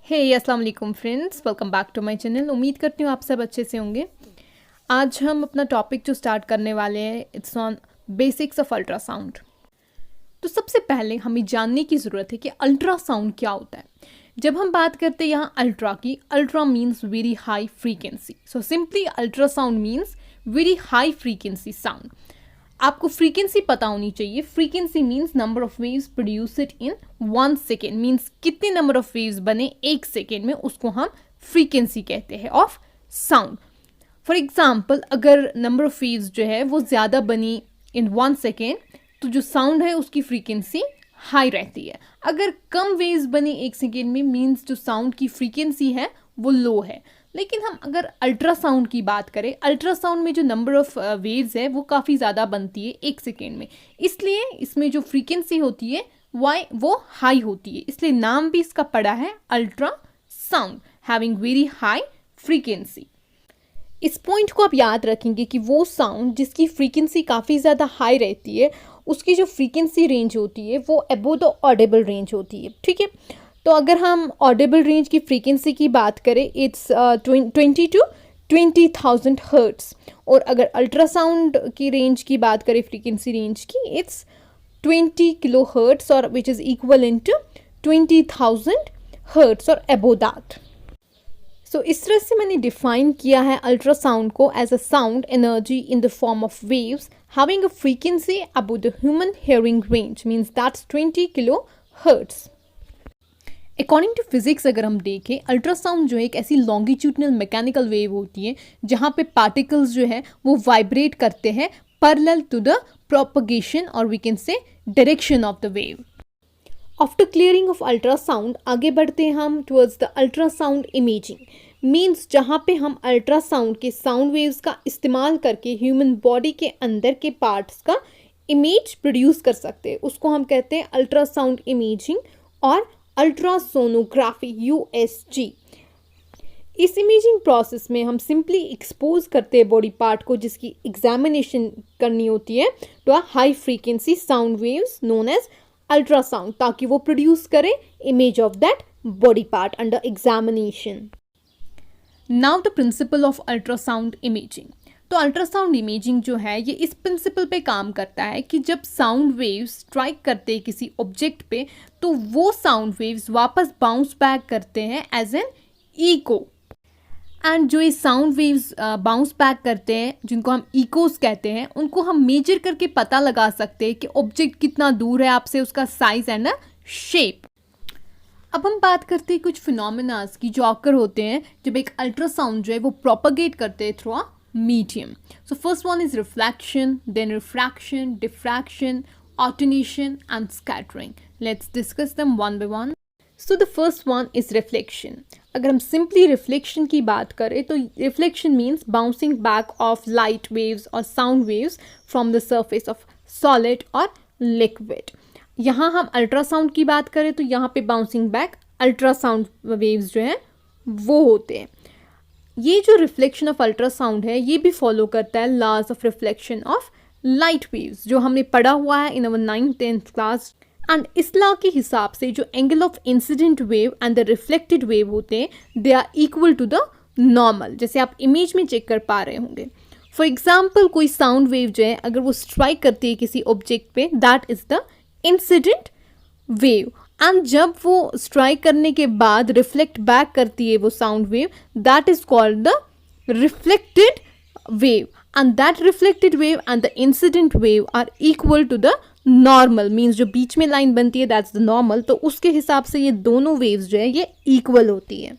हे अस्सलाम वालेकुम friends, welcome back to my channel. उम्मीद करती हूँ आप सब अच्छे से होंगे। आज हम अपना टॉपिक जो स्टार्ट करने वाले हैं it's on basics of ultrasound. तो सबसे पहले हमें जानने की ज़रूरत है कि अल्ट्रासाउंड क्या होता है। जब हम बात करते हैं यहाँ अल्ट्रा की, ultra means very high frequency. So simply ultrasound means very high frequency sound. आपको फ्रीक्वेंसी पता होनी चाहिए। Frequency means number of waves produced in 1 second, means कितने नंबर ऑफ वेव्स बने 1 सेकेंड में, उसको हम फ्रीक्वेंसी कहते हैं ऑफ साउंड। फॉर एग्जाम्पल, अगर नंबर ऑफ वेव्स जो है वो ज़्यादा बनी इन 1 सेकेंड तो जो साउंड है उसकी फ्रीक्वेंसी हाई रहती है। अगर कम वेव्स बनी 1 सेकेंड में मीन्स जो साउंड की फ्रीक्वेंसी है वो लो है। लेकिन हम अगर अल्ट्रासाउंड की बात करें, अल्ट्रासाउंड में जो नंबर ऑफ वेव्स है वो काफ़ी ज़्यादा बनती है 1 सेकेंड में, इसलिए इसमें जो फ्रीक्वेंसी होती है वो हाई होती है, इसलिए नाम भी इसका पड़ा है ultrasound, having very high frequency. इस पॉइंट को आप याद रखेंगे कि वो साउंड जिसकी फ्रीक्वेंसी काफ़ी ज़्यादा हाई रहती है उसकी जो फ्रीक्वेंसी रेंज होती है वो अबव द ऑडिबल रेंज होती है। ठीक है, तो अगर हम ऑडिबल रेंज की फ्रीक्वेंसी की बात करें इट्स 20 to 20,000 हर्ट्स, और अगर अल्ट्रासाउंड की रेंज की बात करें फ्रीक्वेंसी रेंज की इट्स 20 किलो हर्ट्स और which is equal in to 20,000 hertz और अबव दैट। सो इस तरह से मैंने डिफाइन किया है अल्ट्रासाउंड को as a sound energy in the form of waves having a frequency above the human hearing range, means that's 20 kilo hertz. According to physics अगर हम देखें, अल्ट्रासाउंड जो है एक ऐसी लॉन्गिट्यूडनल मैकेनिकल वेव होती है जहाँ पे पार्टिकल्स जो है वो वाइब्रेट करते हैं पैरेलल टू द प्रोपगेशन और we can say direction of the wave. After clearing of ultrasound आगे बढ़ते हैं हम towards the ultrasound imaging, means जहाँ पे हम अल्ट्रासाउंड के साउंड वेव्स का इस्तेमाल करके ह्यूमन बॉडी के अंदर के पार्ट्स का इमेज प्रोड्यूस कर सकते हैं, उसको हम कहते हैं अल्ट्रासाउंड इमेजिंग और अल्ट्रासोनोग्राफी USG। इस इमेजिंग प्रोसेस में हम सिंपली एक्सपोज करते हैं बॉडी पार्ट को जिसकी एग्जामिनेशन करनी होती है to a high frequency sound waves known as ultrasound, ताकि वो प्रोड्यूस करे image of that body part under examination. Now the principle of ultrasound imaging. तो अल्ट्रासाउंड इमेजिंग जो है ये इस प्रिंसिपल पे काम करता है कि जब साउंड वेव्स स्ट्राइक करते हैं किसी ऑब्जेक्ट पे तो वो साउंड वेव्स वापस बाउंस बैक करते हैं एज एन इको, एंड जो ये साउंड वेव्स बाउंस बैक करते हैं जिनको हम इकोस कहते हैं उनको हम मेजर करके पता लगा सकते हैं कि ऑब्जेक्ट कितना दूर है आपसे, उसका साइज एंड शेप। अब हम बात करते हैं कुछ फिनोमेनास की जो ऑकर होते हैं जब एक अल्ट्रासाउंड जो है वो प्रोपगेट करते हैं through a medium. So first one is reflection, then refraction, diffraction, attenuation and scattering. Let's discuss them one by one. So the first one is reflection. अगर हम simply reflection की बात करें तो reflection means bouncing back of light waves or sound waves from the surface of solid or liquid. यहाँ हम ultrasound की बात करें तो यहाँ पे बाउंसिंग बैक अल्ट्रासाउंड वेव्स जो हैं वो होते हैं। ये जो रिफ्लेक्शन ऑफ अल्ट्रासाउंड है ये भी फॉलो करता है laws of reflection of light waves जो हमने पढ़ा हुआ है in our 9th-10th class. And इस लॉ के हिसाब से जो angle of incident wave and the reflected wave होते हैं they are equal to the normal, जैसे आप इमेज में चेक कर पा रहे होंगे। फॉर एग्जाम्पल, कोई साउंड वेव जो है अगर वो स्ट्राइक करती है किसी ऑब्जेक्ट पे that is the incident wave, and जब वो स्ट्राइक करने के बाद रिफ्लेक्ट बैक करती है वो sound wave that is called the reflected wave, and that reflected wave and the incident wave are equal to the normal, means जो बीच में लाइन बनती है दैट्स द नॉर्मल, तो उसके हिसाब से ये दोनों वेव्स जो है ये इक्वल होती है।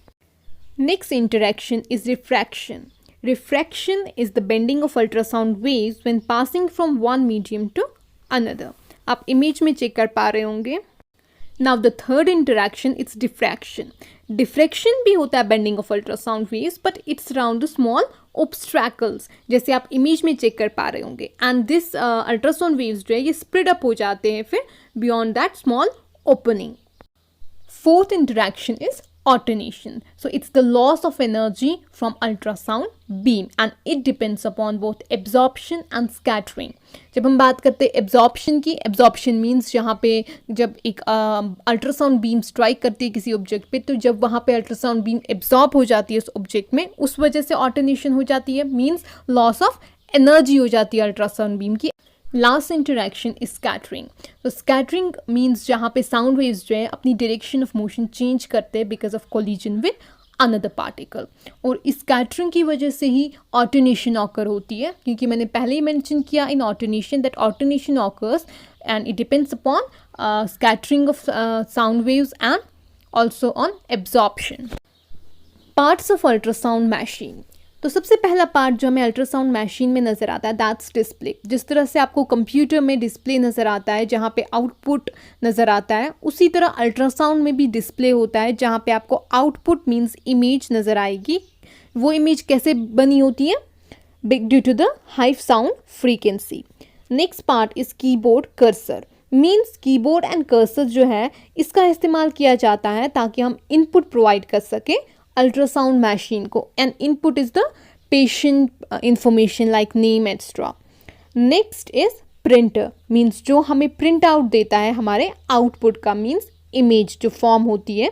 Next interaction is refraction. Refraction is the bending of ultrasound waves when passing from one medium to another. आप इमेज में चेक कर पा रहे होंगे। Now the third interaction it's diffraction. Diffraction भी होता है bending of ultrasound waves but it's around the small obstacles, जैसे आप इमेज में चेक कर पा रहे होंगे, and this ultrasound waves जो है ये spread up हो जाते हैं फिर beyond that small opening. Fourth interaction is alternation. So it's the loss of energy from ultrasound beam and it depends upon both absorption and scattering. जब हम बात करते हैं absorption की, absorption means जहाँ पे जब एक अल्ट्रासाउंड बीम स्ट्राइक करती है किसी ऑब्जेक्ट पे, तो जब वहाँ पे अल्ट्रासाउंड बीम एब्जॉर्ब हो जाती है उस ऑब्जेक्ट में, उस वजह से ऑल्टरनेशन हो जाती है, मीन्स लॉस ऑफ एनर्जी हो जाती है अल्ट्रासाउंड बीम की. Last interaction is scattering. तो स्कैटरिंग मीन्स जहाँ पे साउंड वेव्स जो है अपनी डायरेक्शन ऑफ मोशन चेंज करते हैं because of collision with another particle. और इस स्कैटरिंग की वजह से ही ऑल्टरनेशन ऑकर होती है, क्योंकि मैंने पहले ही मेंशन किया in alternation that alternation occurs and it depends upon scattering of sound waves and also on absorption. Parts of ultrasound machine. तो सबसे पहला पार्ट जो हमें अल्ट्रासाउंड मशीन में नज़र आता है दैट्स डिस्प्ले. जिस तरह से आपको कंप्यूटर में डिस्प्ले नज़र आता है जहाँ पे आउटपुट नज़र आता है, उसी तरह अल्ट्रासाउंड में भी डिस्प्ले होता है जहाँ पे आपको आउटपुट मींस इमेज नज़र आएगी. वो इमेज कैसे बनी होती है? Due to the high sound frequency. Next part is keyboard cursor. Means keyboard and cursor जो है इसका इस्तेमाल किया जाता है ताकि हम इनपुट प्रोवाइड कर सकें अल्ट्रासाउंड मशीन को. And input is the patient information like name extra. Next is printer. Means जो हमें प्रिंट आउट देता है हमारे आउटपुट का, मीन्स इमेज जो फॉर्म होती है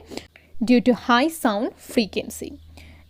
due to high sound frequency.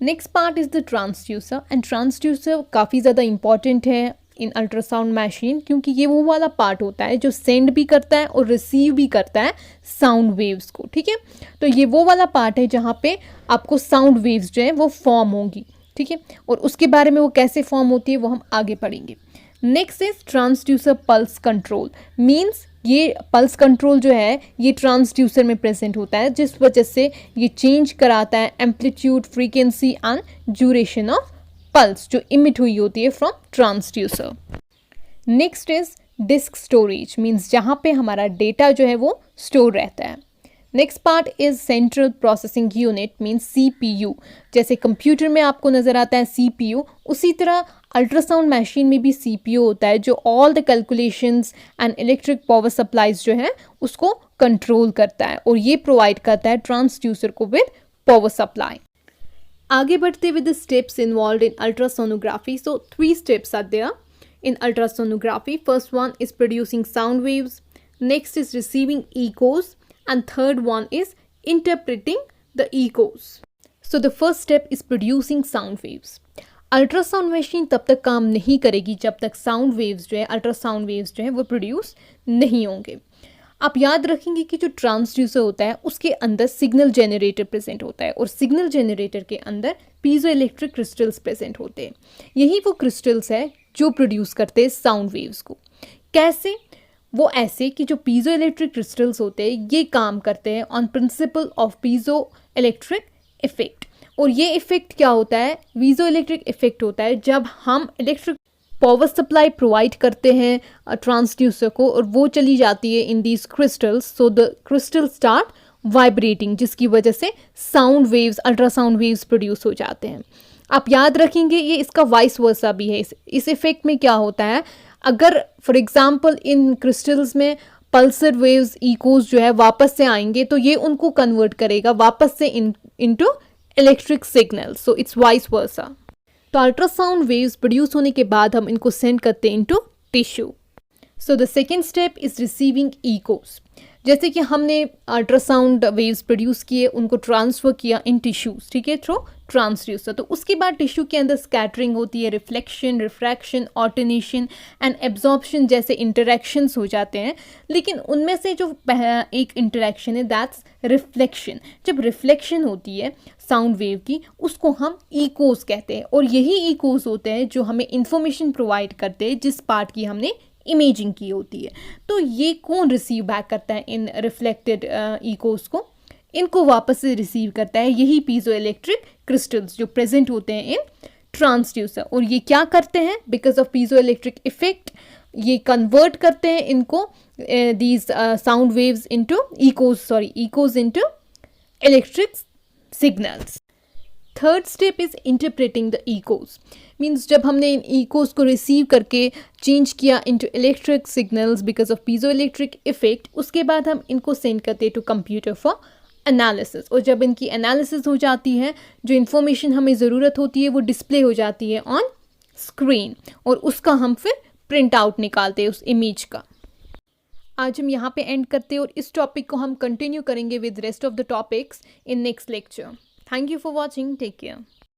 Next part is the transducer. And transducer काफ़ी ज़्यादा इंपॉर्टेंट है इन अल्ट्रासाउंड मशीन, क्योंकि ये वो वाला पार्ट होता है जो सेंड भी करता है और रिसीव भी करता है साउंड वेव्स को. ठीक है, तो ये वो वाला पार्ट है जहाँ पे आपको साउंड वेव्स जो है वो फॉर्म होंगी. ठीक है, और उसके बारे में वो कैसे फॉर्म होती है वो हम आगे पढ़ेंगे. Next is transducer pulse control. Means ये पल्स कंट्रोल जो है ये ट्रांसड्यूसर में प्रेजेंट होता है, जिस वजह से ये चेंज कराता है amplitude, frequency and duration of pulse जो इमिट हुई होती है from transducer. Next is disk storage. Means जहाँ पे हमारा डेटा जो है वो स्टोर रहता है. Next part is central processing unit. Means CPU. जैसे कंप्यूटर में आपको नज़र आता है CPU, उसी तरह अल्ट्रासाउंड मशीन में भी CPU होता है जो all the calculations and electric power supplies जो है उसको कंट्रोल करता है और ये प्रोवाइड करता है ट्रांसड्यूसर को विद पावर सप्लाई. आगे बढ़ते with the steps involve in ultrasonography. So 3 steps are there in ultrasonography. First one is producing sound waves, next is receiving echoes, and third one is interpreting the echoes. So the first step is producing sound waves. Ultrasound machine तब तक काम नहीं करेगी जब तक sound waves जो है, ultrasound waves जो है वो प्रोड्यूस नहीं होंगे. आप याद रखेंगे कि जो ट्रांसड्यूसर होता है उसके अंदर सिग्नल जनरेटर प्रेजेंट होता है और सिग्नल जनरेटर के अंदर पीजो इलेक्ट्रिक क्रिस्टल्स प्रेजेंट होते हैं. यही वो क्रिस्टल्स है जो प्रोड्यूस करते हैं साउंड वेव्स को. कैसे? वो ऐसे कि जो पीजो इलेक्ट्रिक क्रिस्टल्स होते हैं ये काम करते हैं on principle of piezo electric effect. और ये इफेक्ट क्या होता है? पीजो इलेक्ट्रिक इफेक्ट होता है जब हम इलेक्ट्रिक पावर सप्लाई प्रोवाइड करते हैं ट्रांसड्यूसर को और वो चली जाती है in these crystals. So the crystal start vibrating, जिसकी वजह से sound waves, ultrasound waves produce हो जाते हैं. आप याद रखेंगे ये इसका वाइस वर्सा भी है. इस इफेक्ट में क्या होता है, अगर फॉर एग्जांपल इन क्रिस्टल्स में पल्सर वेव्स, इकोज जो है वापस से आएंगे तो ये उनको कन्वर्ट करेगा वापस से into electric signal. So it's vice versa. तो अल्ट्रासाउंड वेव्स प्रोड्यूस होने के बाद हम इनको सेंड करते हैं into tissue. So the second step is receiving echoes. जैसे कि हमने अल्ट्रासाउंड वेव्स प्रोड्यूस किए, उनको ट्रांसफ़र किया इन टिश्यूज़, ठीक है, थ्रू ट्रांसड्यूसर. तो उसके बाद टिश्यू के अंदर स्कैटरिंग होती है, reflection, refraction, alternation and absorption जैसे इंटरेक्शंस हो जाते हैं. लेकिन उनमें से जो एक इंटरेक्शन है दैट्स रिफ्लेक्शन. जब रिफ्लेक्शन होती है साउंड वेव की उसको हम इकोज कहते हैं और यही इकोज होते हैं जो हमें इंफॉर्मेशन प्रोवाइड करते हैं जिस पार्ट की हमने इमेजिंग की होती है. तो ये कौन रिसीव बैक करता है इन रिफ्लेक्टेड इकोज को? इनको वापस से रिसीव करता है यही पीजो इलेक्ट्रिक क्रिस्टल्स जो प्रेजेंट होते हैं इन ट्रांसड्यूसर. और ये क्या करते हैं? Because of piezo electric effect ये कन्वर्ट करते हैं इनको these sound waves into echoes into electric signals. Third step is interpreting the echoes. Means जब हमने इन इकोज को रिसीव करके चेंज किया into electric signals because of piezo electric effect, उसके बाद हम इनको सेंड करते हैं टू कंप्यूटर फॉर एनालिसिस, और जब इनकी एनालिसिस हो जाती है, जो इन्फॉर्मेशन हमें ज़रूरत होती है वो डिस्प्ले हो जाती है ऑन स्क्रीन, और उसका हम फिर प्रिंट आउट निकालते हैं उस इमेज का. आज हम यहाँ पे एंड करते हैं और इस टॉपिक को हम कंटिन्यू करेंगे with rest of the topics in next lecture. Thank you for watching. Take care.